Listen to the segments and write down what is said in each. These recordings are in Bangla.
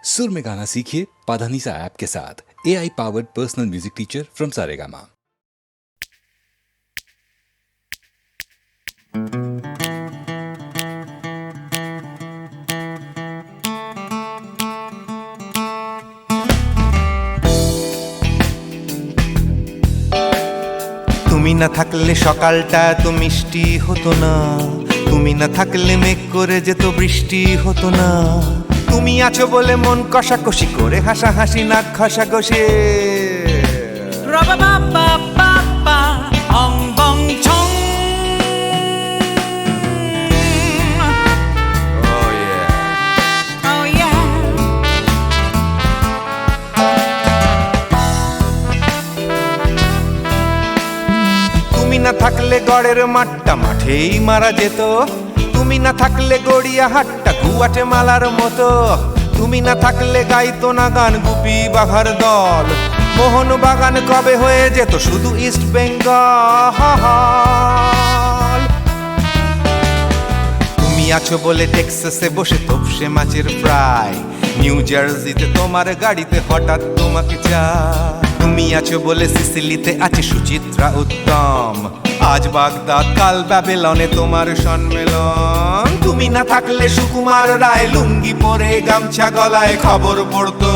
सुर में गाना सीखिए पाधानीसा ऐप के साथ। AI powered personal music teacher from Saregama. তুমি না থাকলে সকালটা এত মিষ্টি হতো না, তুমি না থাকলে মেঘ করে যেত বৃষ্টি হতো না। তুমি আছো বলে মন কষাকষি করে হাসাহাসি নাক ঘষাঘষি। তুমি না থাকলে গড়ের মাঠটা মাঠেই মারা যেত, তুমি না থাকলে গড়িয়া হাটটা গুয়াটে মালার মতো। তুমি না থাকলে গাইতো না গান গুপি বাঘার দল, মোহন বাগান কবে হয়ে যেত শুধু ইস্ট বেঙ্গল। তুমি আছো বলে টেক্সাসে বসে তপসে মাছের ফ্রাই, নিউ জার্সিতে তোমার গাড়িতে হঠাৎ তোমাকে চাই। তুমি আছো বলে সিসিলিতে আছে সুচিত্রা উত্তম, আজ বাগদাদ কাল ব্যাবিলনে তোমার সম্মেলন। তুমি না থাকলে সুকুমার রায় লুঙ্গি পরে গামছা গলায় খবর পড়তো।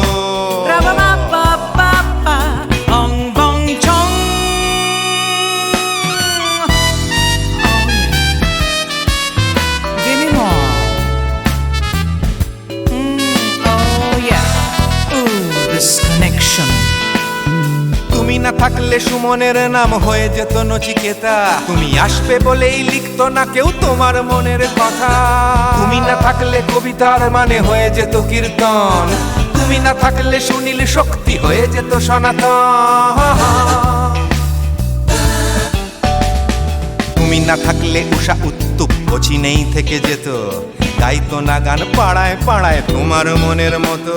তুমি না থাকলে সুমনের নাম হয়ে যেত নচিকেতা, তুমি আসবে বলেই লিখতো না কেউ তোমার মনের কথা। তুমি না থাকলে কবিতার মানে হয়ে যেত কীর্তন, তুমি না থাকলে সুনীল শক্তি হয়ে যেত সনাতন। তুমি না থাকলে উষা উত্তুপ কোচিনেই থেকে যেত, গাইতো না গান পাড়ায় পাড়ায় তোমার মনের মতো।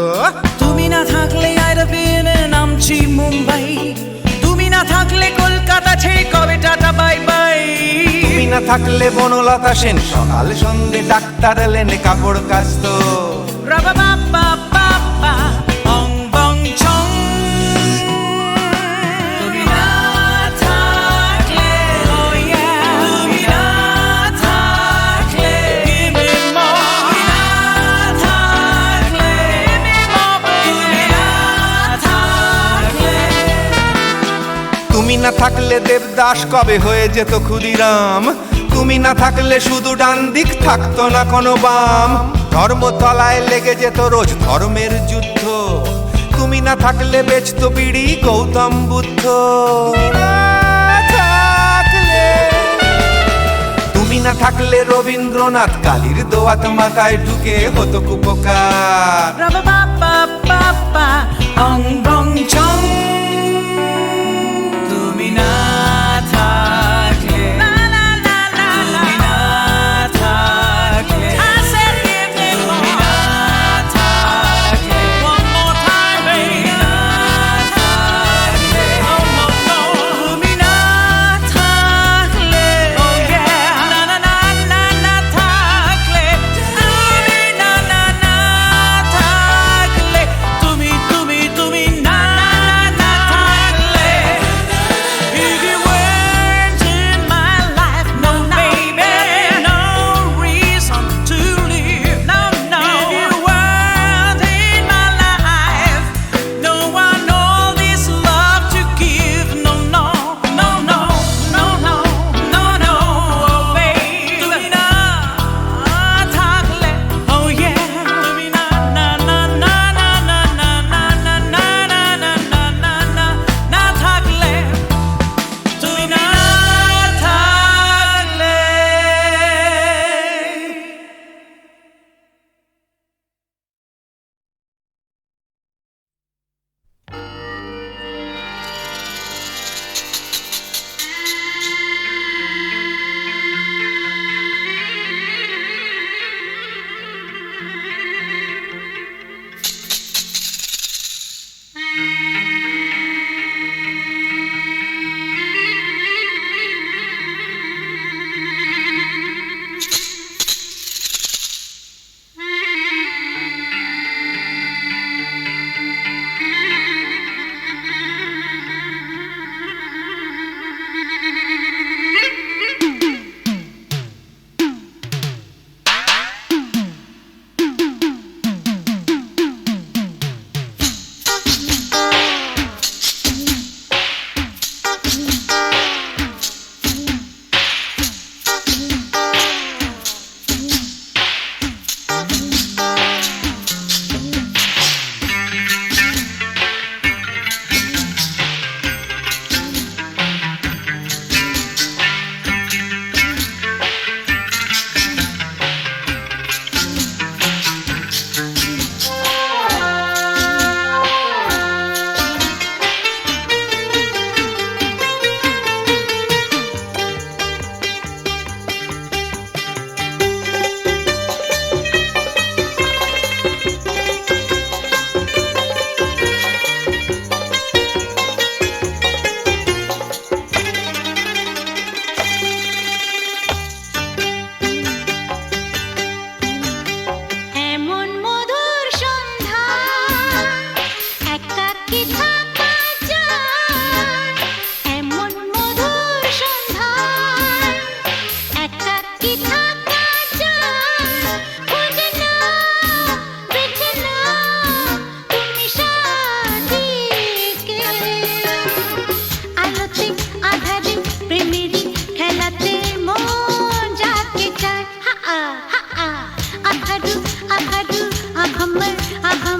তুমি না থাকলে নামছি মুম্বাই, তুমি না থাকলে কলকাতা ছেড়ে কবে টাটা বাই বাই। তুমি না থাকলে বনলতা সেন সকাল সন্ধে ডাক্তার লেনে কাপড় কাচতো। তুমি না থাকলে দেবদাস কবে হয়ে যেত ক্ষুদিরাম, তুমি না থাকলে শুধু ডান দিক থাকতো না কোনো বাম। ধর্মতলায় লেগে যেত রোজ ধর্মের যুদ্ধ, তুমি না থাকলে বেচতো বিড়ি গৌতম বুদ্ধ। তুমি না থাকলে রবীন্দ্রনাথ কালীর দোয়াত মাথায় ঢুকে হতো কুপকার।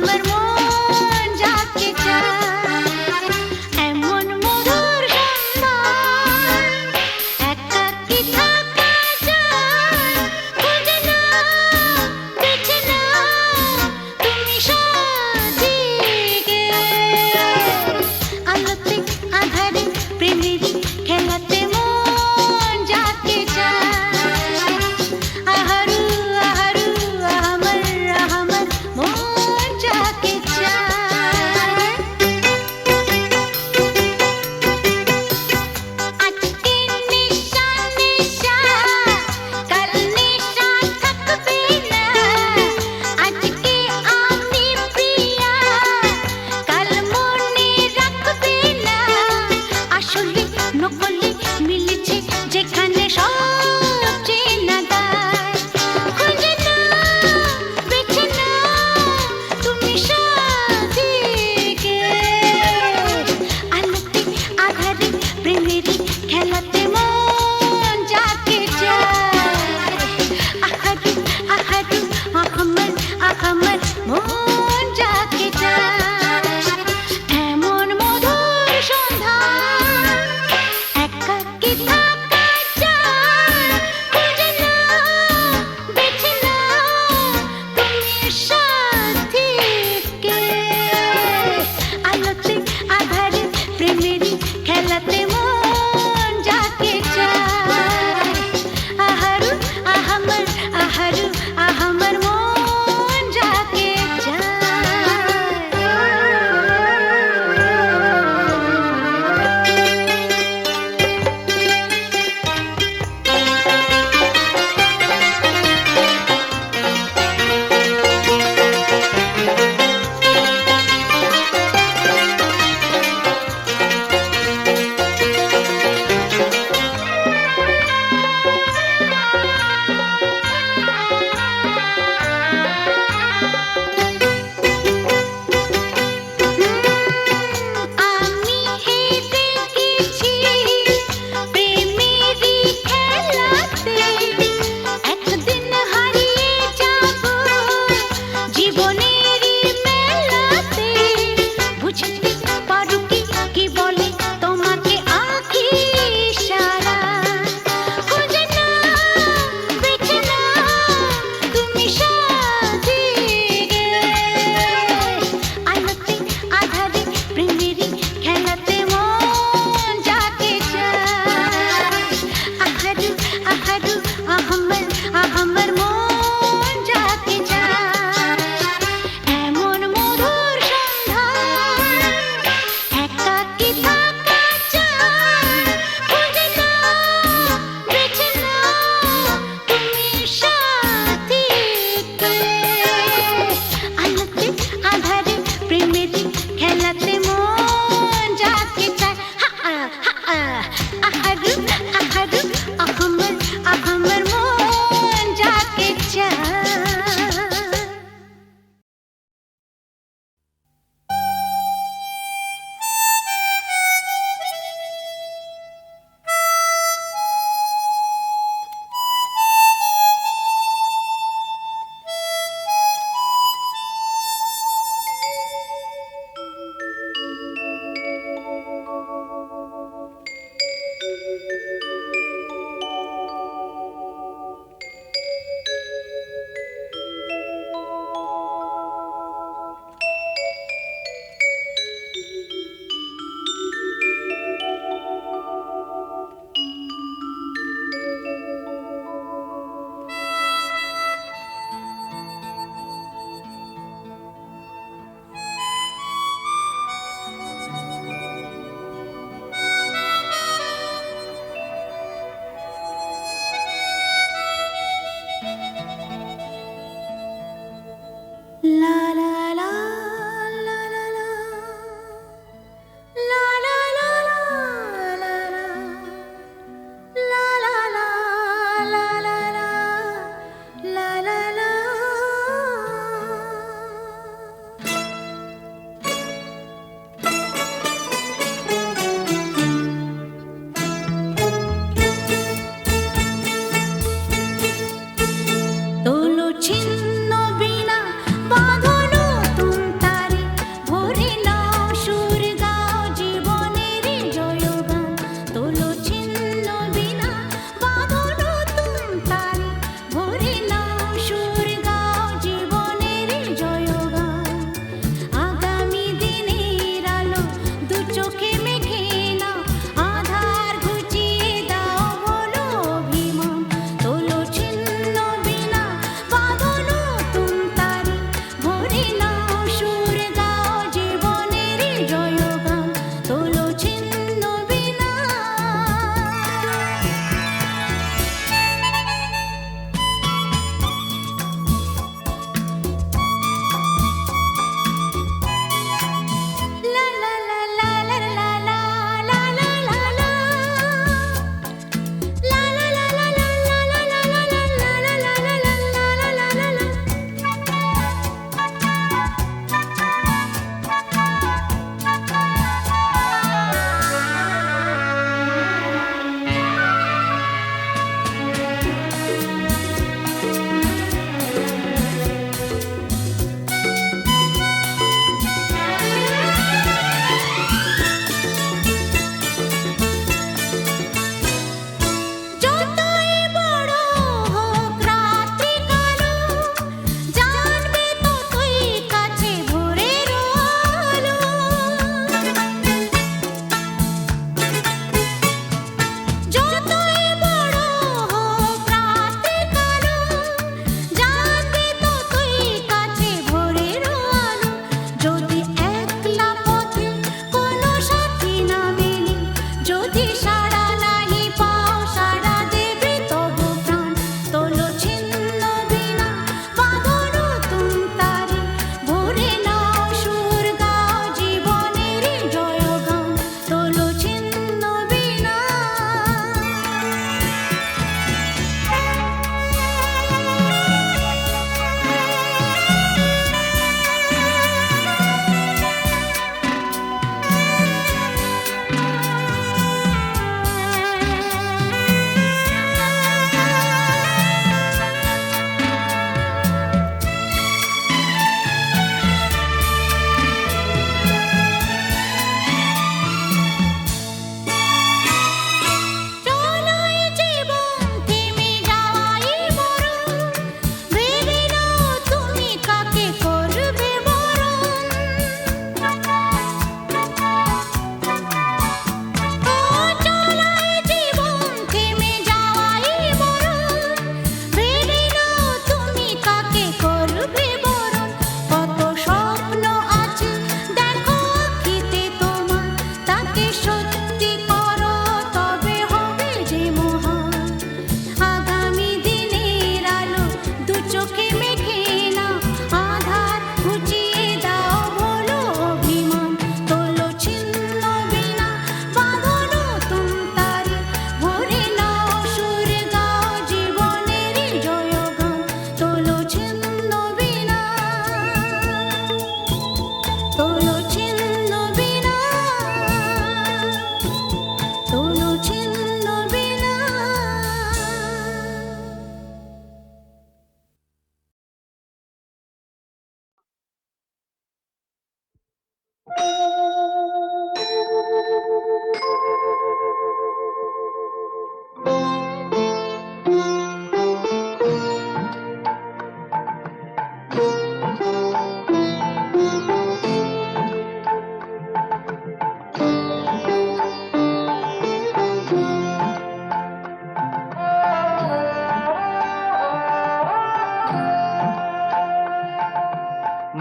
আমার মন যাকে চায় এমন মধুর সম্মান একাকী থাকা যায় খুঁজে নাও বেছে নাও তুমি সাজিয়ে আলোতে আধারে প্রেমেরই খেলাতে মন যাকে চায় আহারু আহারু আমার মন যাকে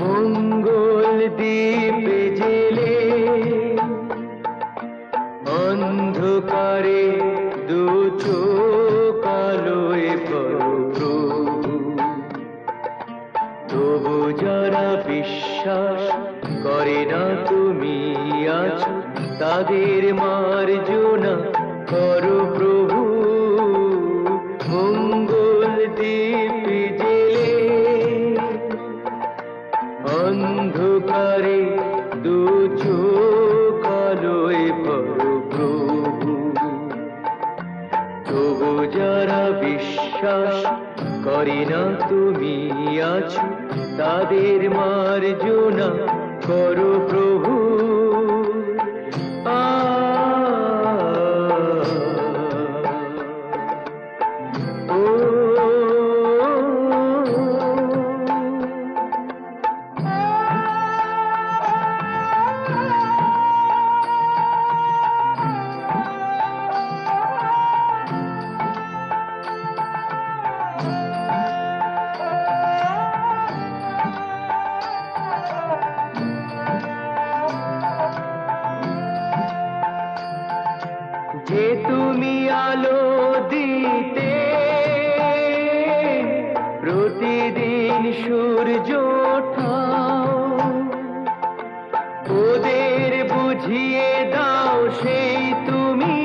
মঙ্গল দ্বীপে জেলে অন্ধকারে দু চোখ আলোয় ভরো প্রভু, তবু যারা বিশ্বাস করে না তুমি আছো তাদের মার্জনা করো প্রভু। মঙ্গল দ্বীপে জেলে অন্ধকারে দু চোখ আলোয় ভরো প্রভু, তবু যারা বিশ্বাস করে না তুমি আছো তাদের মার্জনা করো প্রভু। যে তুমি আলো দিতে প্রতিদিন সূর্য ওঠাও, ওদের বুঝিয়ে দাও সেই তুমি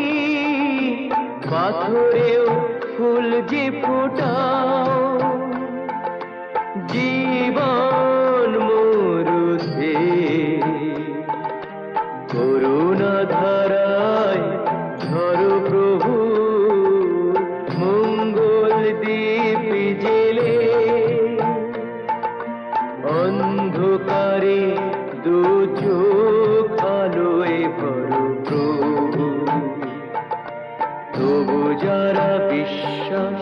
পাথরেও ফুল যে ফোটাও। জীবন মরুতে করুণা ধারায় ধরো প্রভু। মঙ্গল দ্বীপ জেলে অন্ধকারে দু চোখ আলোয় ভরো প্রভু, তবু যারা বিশ্বাস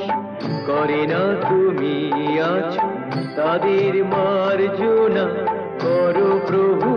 করে না তুমি আছো তাদের মার্জনা করো প্রভু।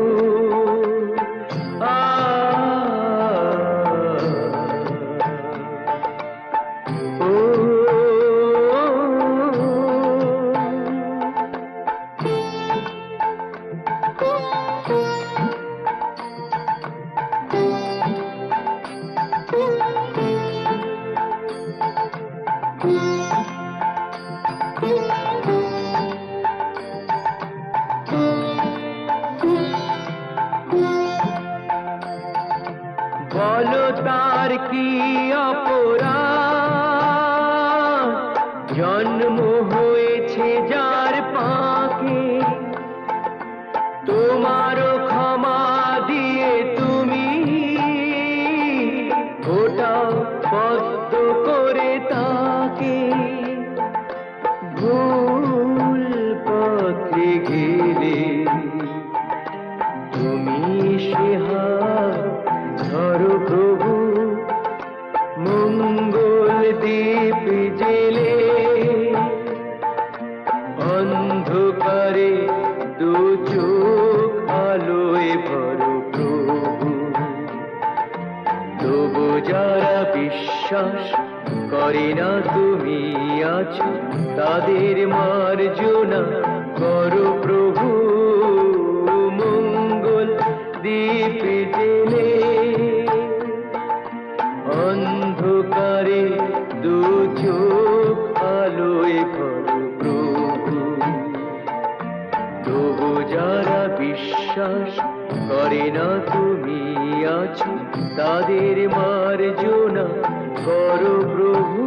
বলো তার কি অপরাধ, জন্ম হয়েছে যার পাকে, তোমারও ক্ষমা দিয়ে তুমি ওটাও পদ্ম করে তাকে। ভুল পথে গেলে তুমি সে হাত ধরো প্রভু। মঙ্গল দ্বীপ জেলে অন্ধকারে দু চোখ আলোয় ভরো প্রভু, তবু যারা বিশ্বাস করে না তুমি আছো তাদের মার্জনা করো প্রভু। মঙ্গল দ্বীপ জেলে অন্ধকারে দু চোখ আলোয় ভরো প্রভু, তবু যারা বিশ্বাস করে না তুমি আছো তাদের মার্জনা করো প্রভু।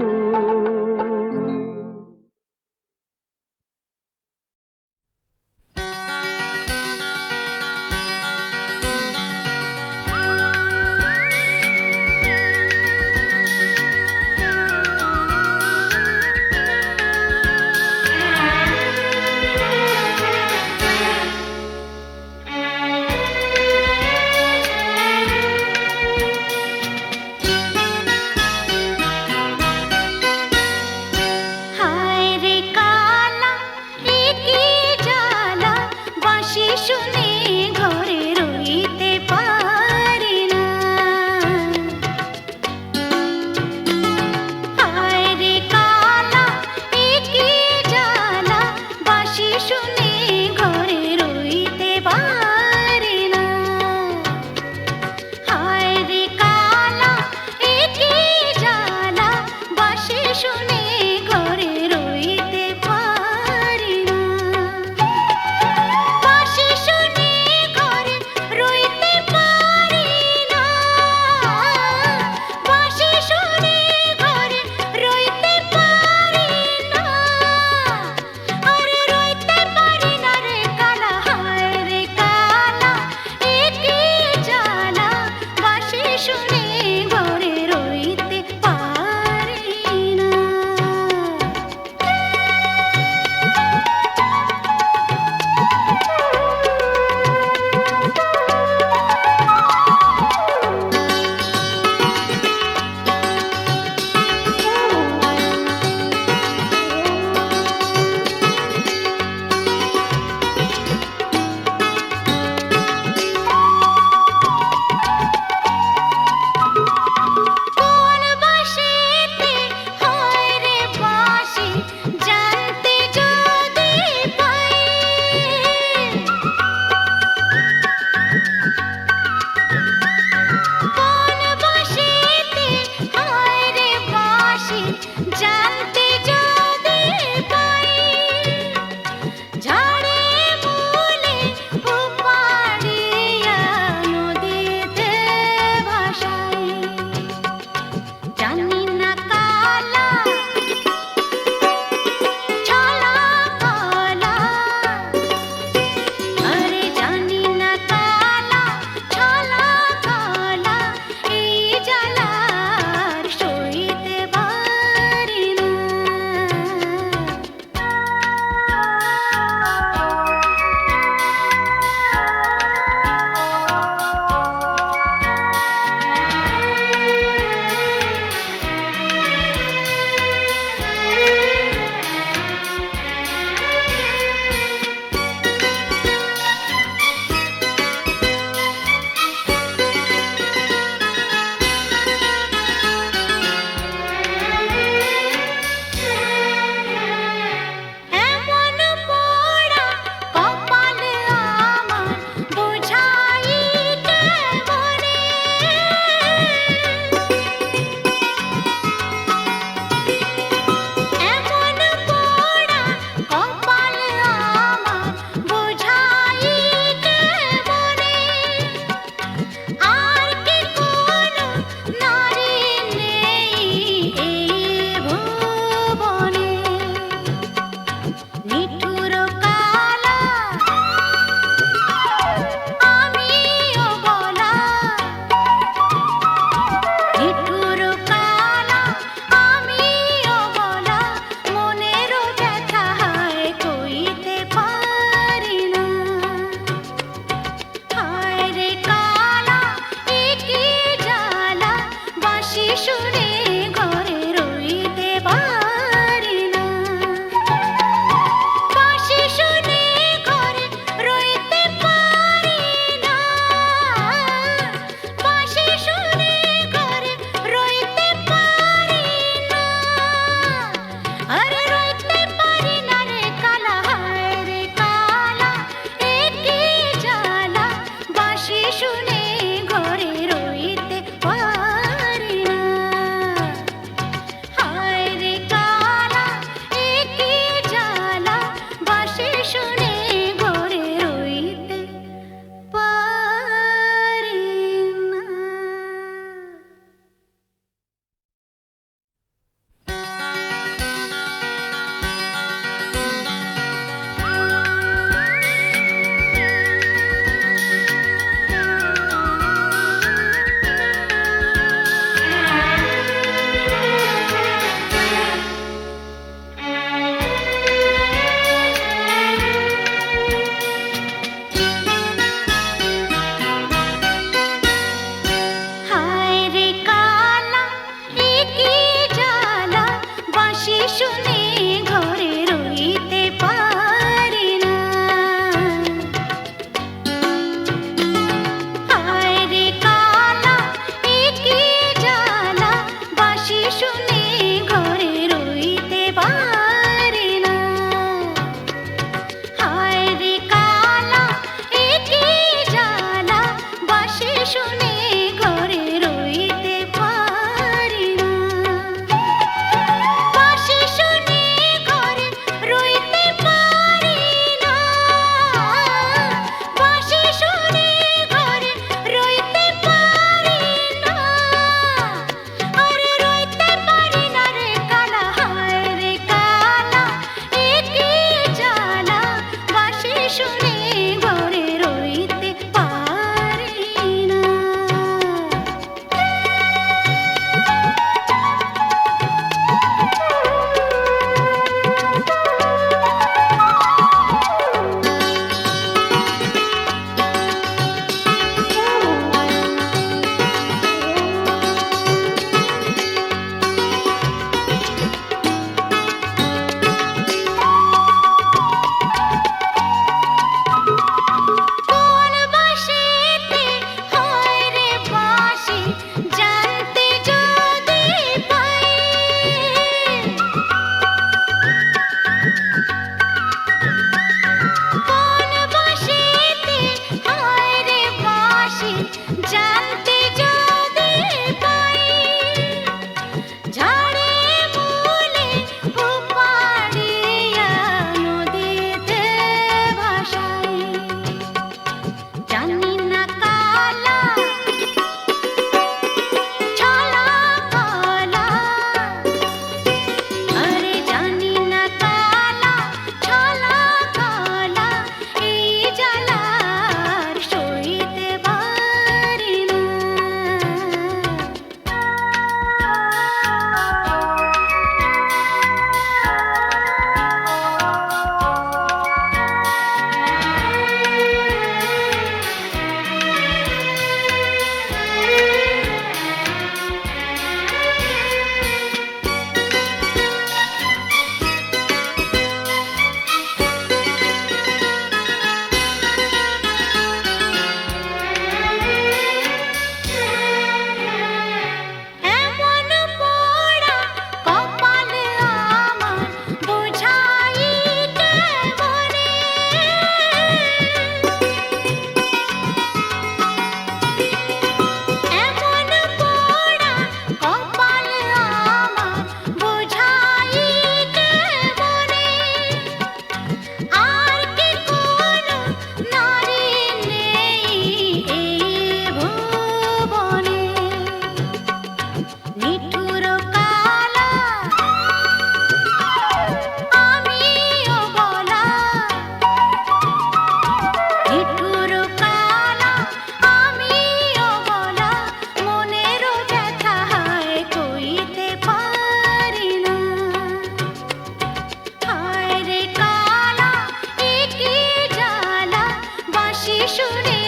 শুনে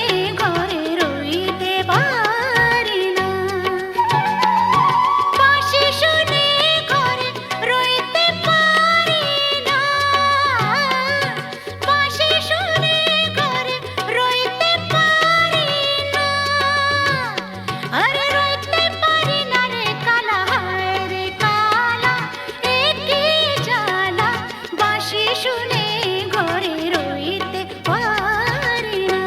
ঘরে রইতে পারি না বাঁশি শুনে ঘরে রইতে পারি না বাঁশি শুনে ঘরে রইতে পারি না আরে রইতে পারি না রে কালা হায় রে কালা একে জ্বালা বাঁশি শুনে ঘরে রইতে পারি না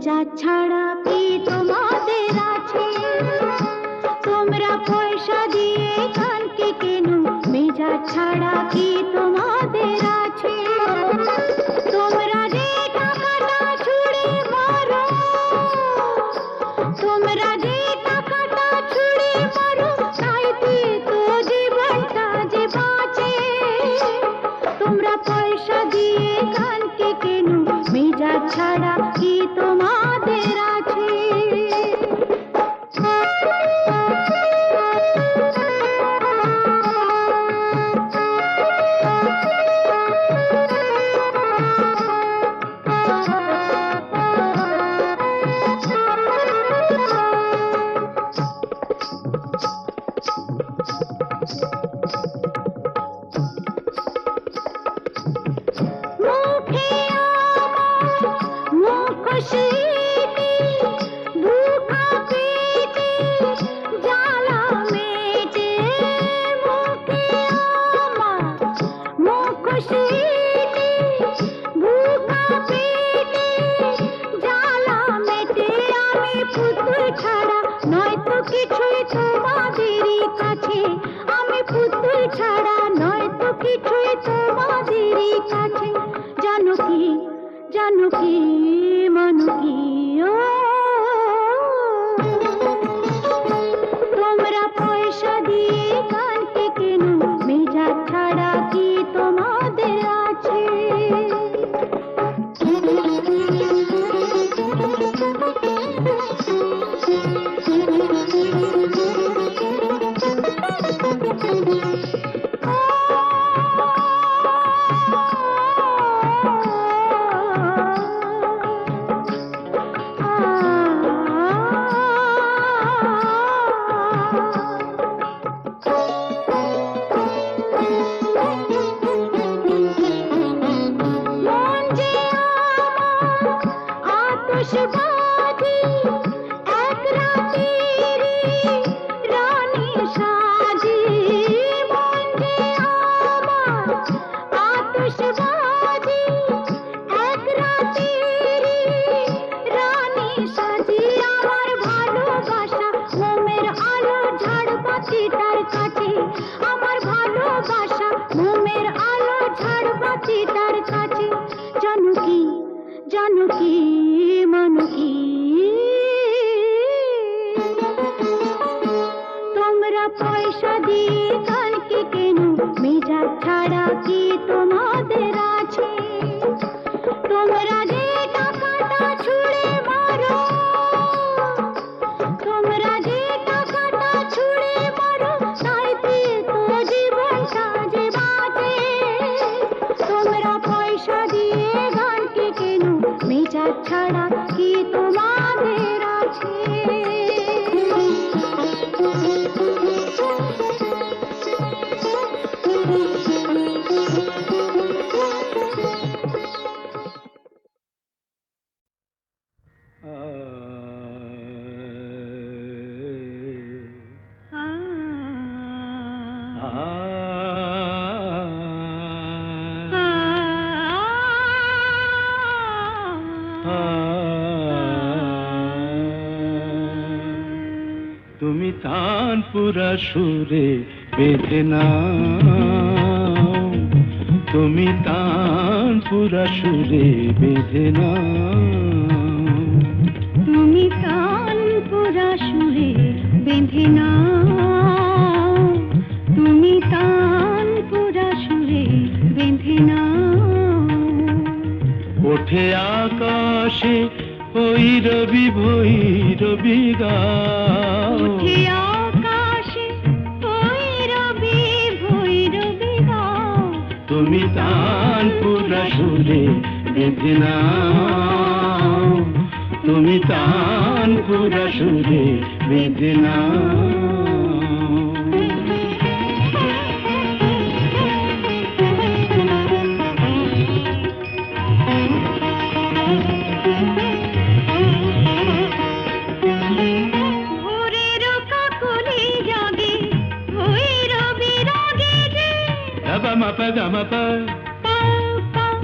মেজাজ ছাড়া কি তোমাদের আছে? তোমরা পয়সা দিয়ে কানকে কেন, মেজাজ ছাড়া কি তোমাদের আছে? তোমরা যে টাকাটা ছুঁড়ে মারো, তোমরা যে টাকাটা ছুঁড়ে মারো, তাইতে তো জীবনটা যে বাঁচে। তোমরা পয়সা দিয়ে কানকে কেন, মেজাজ ছাড়া কি তোমাদের আছে? মুখে আমার মুখোশিনী, দুঃখা পেটে জ্বালা মেটে। মুখে আমার মুখোশিনী, দুঃখা পেটে জ্বালা মেটে। আমি পুতুল ছাড়া নয়তো কিছুই তোমাদেরই কাছে, আমি পুতুল ছাড়া নয়তো কিছুই তোমাদেরই কাছে। জানো কি, জানো কি, মানো কি, ও তোমরা পয়সা দিয়ে কানকে কেন, মেজাজ ছাড়া কি তোমাদের আছে? মন যে আমার আতশবাজি, এক রাতেরই রানী সাজি। মন যে আমার আতশবাজি, এক রাতেরই রানী সাজি। আমার ভালোবাসা মোমের আলো ঝাড়বাতিটার কাছে, আমার ভালোবাসা মোমের আলো ঝাড়বাতিটার কাছে। জানো কি, জানো কি, মানো কি, তোমরা পয়সা দিয়ে কানকে কেন, মেজাজ ছাড়া কি তোমাদের আছে? তোমরা যে টাকাটা ছুঁড়ে মারো, তোমরা যে টাকাটা ছুঁড়ে মারো, তাইতে তো জীবনটা যে বাঁচে। তোমরা পয়সা দিয়ে গানকে কেন, মেজাজ ছাড়া কি তোমাদের আছে? তুমি তানপুরা সুরে বেঁধে নাও, তুমি তানপুরা সুরে বেঁধে নাও। তুমি তানপুরা সুরে বেঁধে নাও, তুমি তানপুরা সুরে বেঁধে নাও। ওঠে আকাশে ভৈরবী ভৈরবী গাও, উঠে আকাশে ভৈরবী ভৈরবী গাও। তুমি তানপুরা সুরে বেঁধে নাও, তুমি তানপুরা সুরে বেঁধে নাও।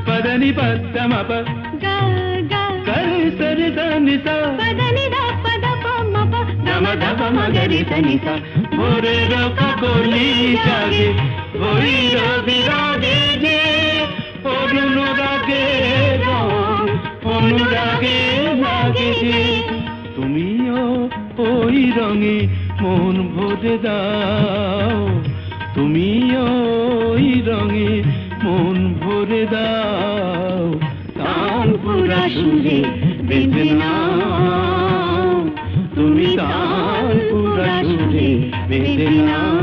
పదని పద్దమప గా గా కరి సరి దని సా పదని ద పద ప మ ప గమ ధప మగరి తని సా ভোরের কাকলি জাগে ভৈরবী রাগে যে অনুরাগে রং অনুরাগে লাগে যে তুমিও ওই রঙে মন ভরে দাও তুমিও ওই রঙে মন ভরে দাও তানপুরা সুরে বেঁধে নাও তুমি তানপুরা সুরে বেঁধে নাও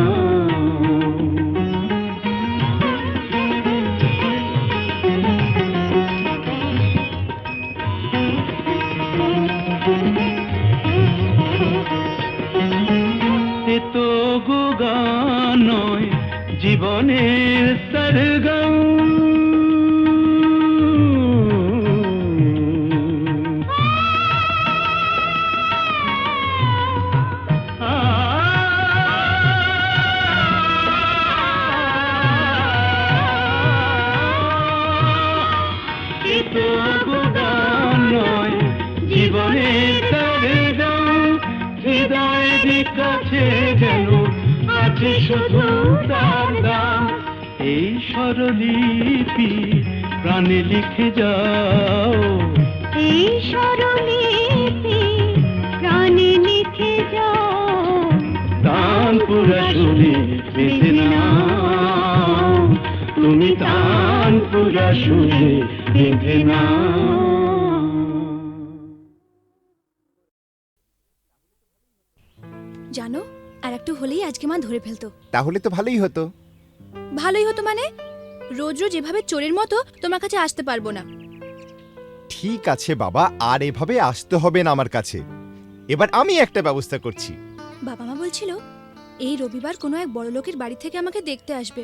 তো গো গান নয় জীবনের সরগম জীবনের সরগম হৃদয়ের কাছে যেন আছে শুধু তার নাম এই স্বরলিপি প্রাণে লিখে যাও এই স্বরলিপি প্রাণে লিখে যাও তানপুরা সুরে বেঁধে নাও তুমি তানপুরা সুরে বেঁধে নাও জানো আর একটু হলেই আজকে মা ধরে ফেলতো তাহলে তো ভালোই হতো। ভালোই হতো মানে রোজ রোজ এভাবে চোরের মতো তোমার কাছে আসতে পারবো না। ঠিক আছে বাবা, আর এভাবে আসতে হবে না আমার কাছে। এবার আমি একটা ব্যবস্থা করছি। বাবা মা বলছিল এই রবিবার কোনো এক বড় লোকের বাড়ি থেকে আমাকে দেখতে আসবে।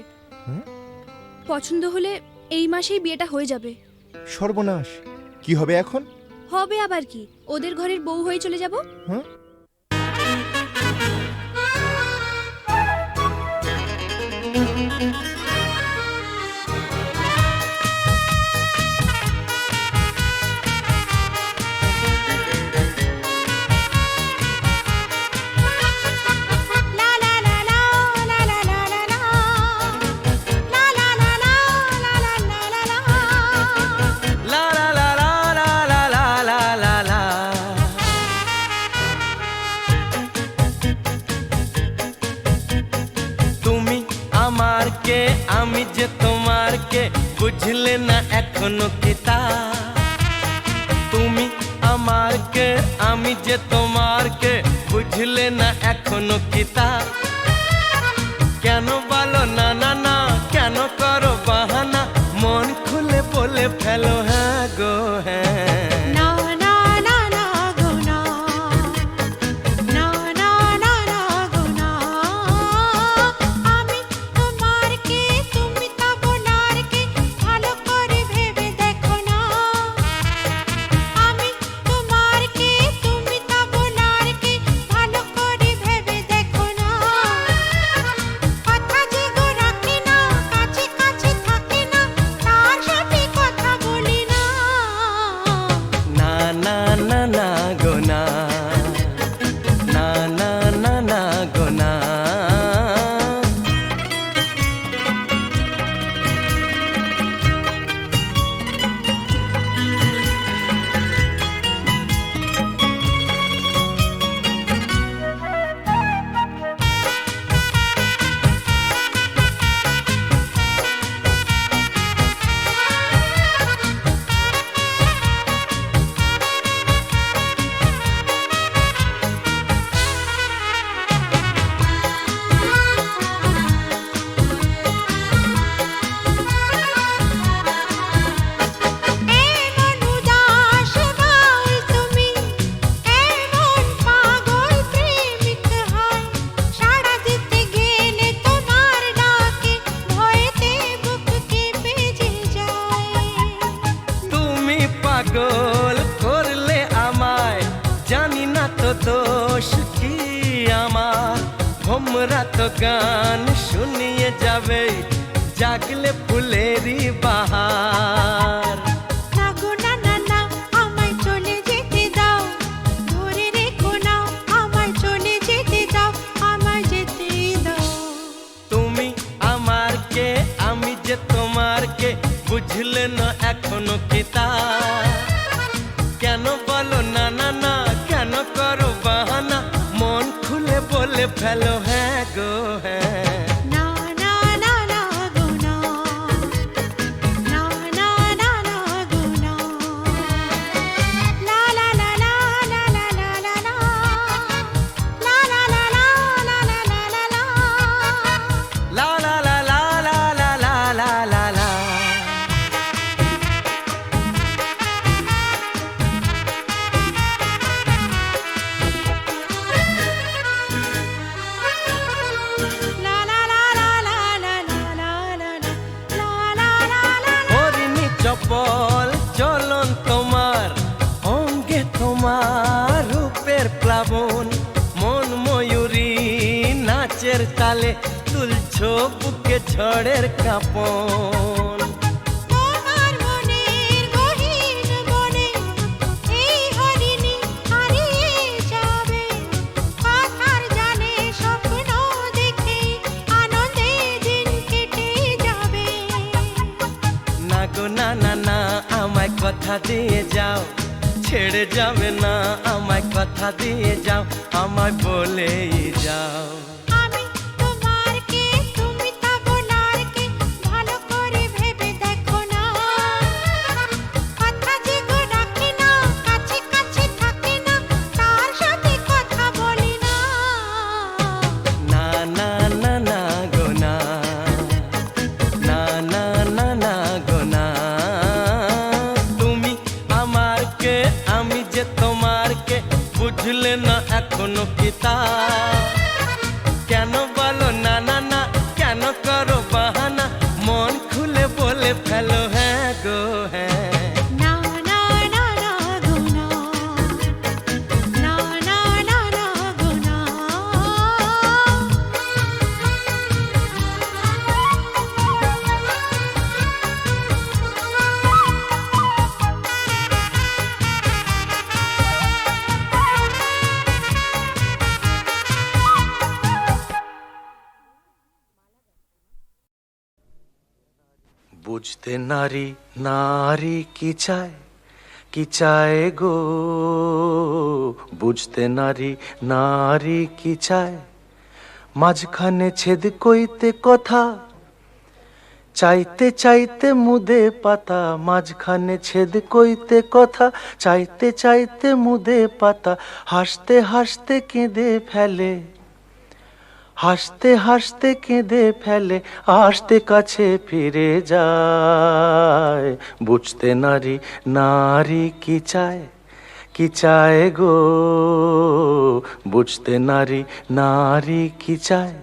পছন্দ হলে এই মাসেই বিয়েটা হয়ে যাবে। সর্বনাশ, কি হবে এখন? হবে আবার কি, ওদের ঘরের বউ হয়ে চলে যাব। হ্যাঁ, আমি যে তোমার কে বুঝলে না এখনো কিতা তুমি আমার কে আমি যে তোমার কে বুঝলে না এখনো কিতা কেন বলো না না না কেন করো বাহানা মন খুলে বলে ফেলো হ্যাঁ গো হ্যাঁ পাগল করলে আমায় জানি না তো দোষ কি আমার ভোমরা তো গান শুনিয়ে যাবে জাগলে ফুলেরই বাহার না গো না না না আমায় চলে খুলে বলে ফেলো হ্যাঁ গো হ্যাঁ। না না না না গো না, না না না না গো না, লা লা লা লা লা লা লা লা লা, লা লা লা লা লা লা লা লা লা, লা লা লা লা লা লা লা লা লা লা। লা লা লা লা লা লা লা লা লা লা, লা লা লা লা। হরিণী চপল চলন তোমার, অঙ্গে তোমার রূপের প্লাবন, মন ময়ূরী নাচের তালে তুলছো বুকে ঝড়ের কাঁপন। তোমার মনের গহীন বনে এই হরিণী হারিয়ে যাবে, কথার জানে স্বপ্ন দেখে আনন্দে দিন কেটে যাবে। না গো না না না আমায় কথা দিয়ে যাও, ছেড়ে যাবে না আমায় কথা দিয়ে যাও, আমায় বলেই যাও। আমি তোমার কে, তুমি তা বলার কে, ভালো করে ভেবে দেখো না, কথা যে গো ডাকে না, কাছে কাছে থাকে না, তার সাথে কথা বলি না। না না না না গো না, না না না না গো না। তুমি আমার কে, আমি যে তোমার কে, বুঝলে না এখনো কি তা? কেন বলো না না না, কেন করো বাহানা, মন খুলে বলে ফেলো হ্যাঁ গো হ্যাঁ। না না না না গো না, না না না না গো না। বুঝতে নারী নারী কি চায়, কি চায় গো, বুঝতে নারী নারী কি চায়, মাঝখানে ছেদ কইতে কথা, চাইতে চাইতে মুদে পাতা, মাঝখানে ছেদ কইতে কথা, চাইতে চাইতে মুদে পাতা, হাসতে হাসতে কেঁদে ফেলে, হাসতে হাসতে কেঁদে ফেলে, আসতে কাছে ফিরে যায়। বুঝতে নারী নারী কি চায়, কি চায় গো, বুঝতে নারী নারী কি চায়।